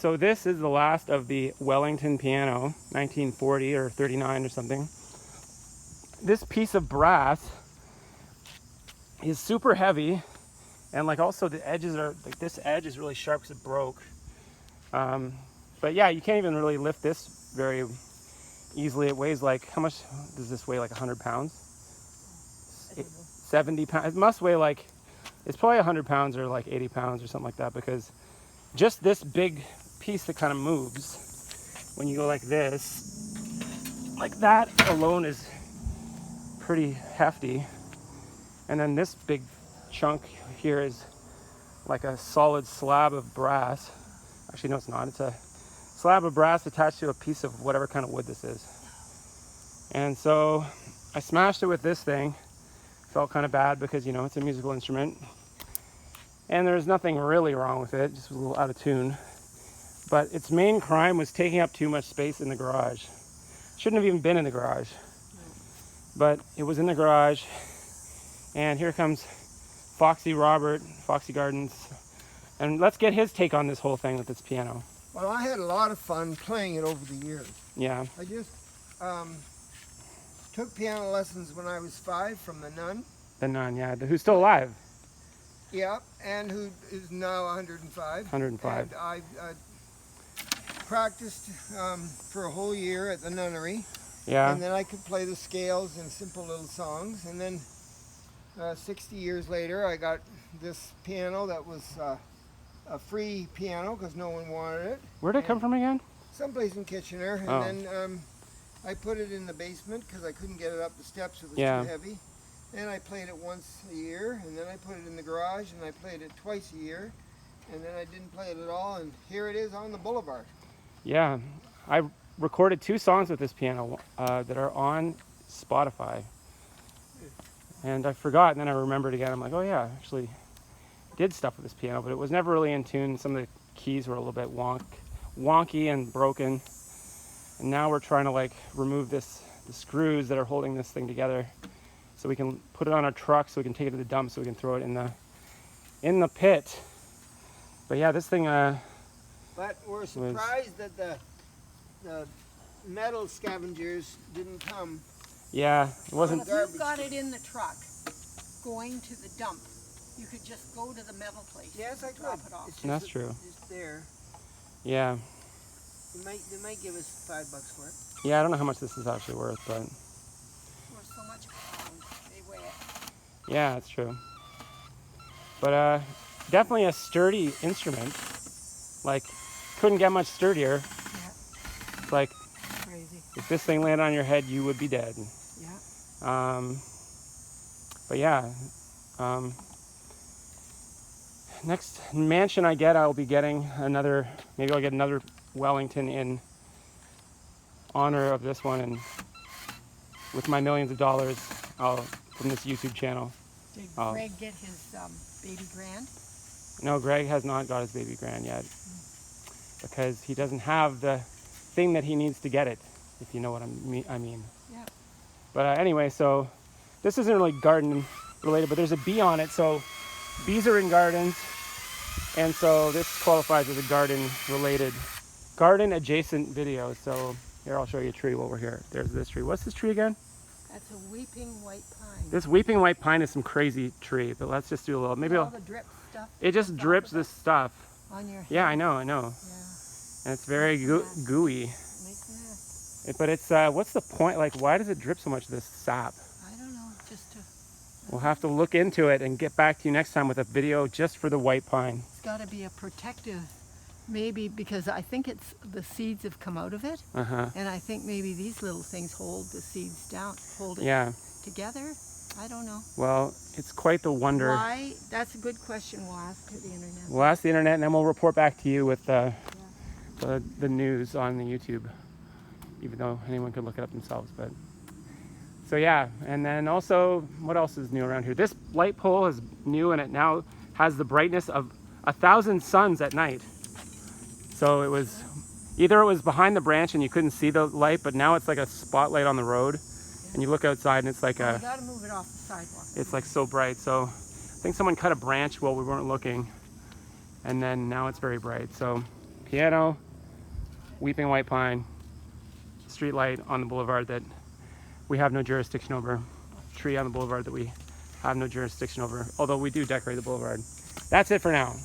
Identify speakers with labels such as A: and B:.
A: So this is the last of the Wellington piano, 1940 or 39 or something. This piece of brass is super heavy, and like also the edges are, like this edge is really sharp because it broke. But yeah, you can't even really lift this very easily. It weighs like, how much does this weigh? Like 100 pounds? 70 pounds. It must weigh like, it's probably 100 pounds or like 80 pounds or something like that, because just this big piece that kind of moves when you go like this, like that alone is pretty hefty. And then this big chunk here is like a solid slab of brass. Actually, no, it's not. It's a slab of brass attached to a piece of whatever kind of wood this is. And so I smashed it with this thing. Felt kind of bad because, you know, it's a musical instrument. And there's nothing really wrong with it, just was a little out of tune. But its main crime was taking up too much space in the garage. Shouldn't have even been in the garage. But it was in the garage. And here comes Foxy Gardens. And let's get his take on this whole thing with this piano.
B: Well, I had a lot of fun playing it over the years.
A: Yeah.
B: I just took piano lessons when I was 5 from the nun.
A: The nun, yeah, who's still alive.
B: Yeah, and who is now 105.
A: 105.
B: And I practiced for a whole year at the nunnery.
A: Yeah.
B: And then I could play the scales and simple little songs. And then 60 years later, I got this piano that was a free piano because no one wanted it.
A: Where'd it come from again?
B: Someplace in Kitchener. And then I put it in the basement because I couldn't get it up the steps. It was too heavy. And I played it once a year, and then I put it in the garage, and I played it twice a year, and then I didn't play it at all, and here it is on the boulevard.
A: Yeah, I recorded 2 songs with this piano that are on Spotify. And I forgot, and then I remembered again. I'm like, oh yeah, I actually did stuff with this piano, but it was never really in tune. Some of the keys were a little bit wonky and broken. And now we're trying to like remove the screws that are holding this thing together, so we can put it on our truck, so we can take it to the dump, so we can throw it in the pit. But yeah, this thing.
B: But we're surprised that the metal scavengers didn't come.
A: Yeah, it wasn't.
C: Well, if you've got it in the truck, going to the dump, you could just go to the metal place.
B: Yes, I
C: drop
B: could.
C: it off.
A: That's true.
B: It's there.
A: Yeah.
B: They might give us $5 for it.
A: Yeah, I don't know how much this is actually worth, but.
C: Or so much pound, they weigh it.
A: Yeah, that's true. But definitely a sturdy instrument. Like, couldn't get much sturdier.
C: Yeah.
A: It's like,
C: crazy.
A: If this thing landed on your head, you would be dead.
C: Yeah.
A: But yeah. Next mansion I get, I'll be getting another. Maybe I'll get another Wellington in honor of this one, and with my millions of dollars from this YouTube channel.
C: Did Greg get his baby grand?
A: No, Greg has not got his baby grand yet, because he doesn't have the thing that he needs to get it, if you know what I mean.
C: Yeah.
A: But anyway, so this isn't really garden related, but there's a bee on it, so bees are in gardens, and so this qualifies as a garden adjacent video. So here, I'll show you a tree while we're here. There's this tree. What's this tree again?
C: That's a weeping white pine.
A: This weeping white pine is some crazy tree, but let's just do a little. Maybe
C: all the drip stuff.
A: It just drips this stuff.
C: On your head.
A: Yeah, I know.
C: Yeah.
A: And it's very gooey.
C: Makes a mess.
A: But it's what's the point? Like, why does it drip so much of this sap?
C: I don't know. Just to.
A: We'll have to look into it and get back to you next time with a video just for the white pine.
C: It's got to be a protective, maybe, because I think it's the seeds have come out of it, and I think maybe these little things hold the seeds down, hold it together. I don't know.
A: Well, it's quite the wonder.
C: Why? That's a good question. We'll ask the internet.
A: We'll ask the internet, and then we'll report back to you with the news on the YouTube, even though anyone could look it up themselves. But so yeah, and then also, what else is new around here? This light pole is new, and it now has the brightness of 1,000 suns at night. So it was behind the branch and you couldn't see the light, but now it's like a spotlight on the road, and you look outside and it's like
C: you gotta move it off the sidewalk.
A: It's like so bright. So I think someone cut a branch while we weren't looking, and then now it's very bright. So piano, weeping white pine, street light on the boulevard that we have no jurisdiction over, tree on the boulevard that we have no jurisdiction over, although we do decorate the boulevard. That's it for now.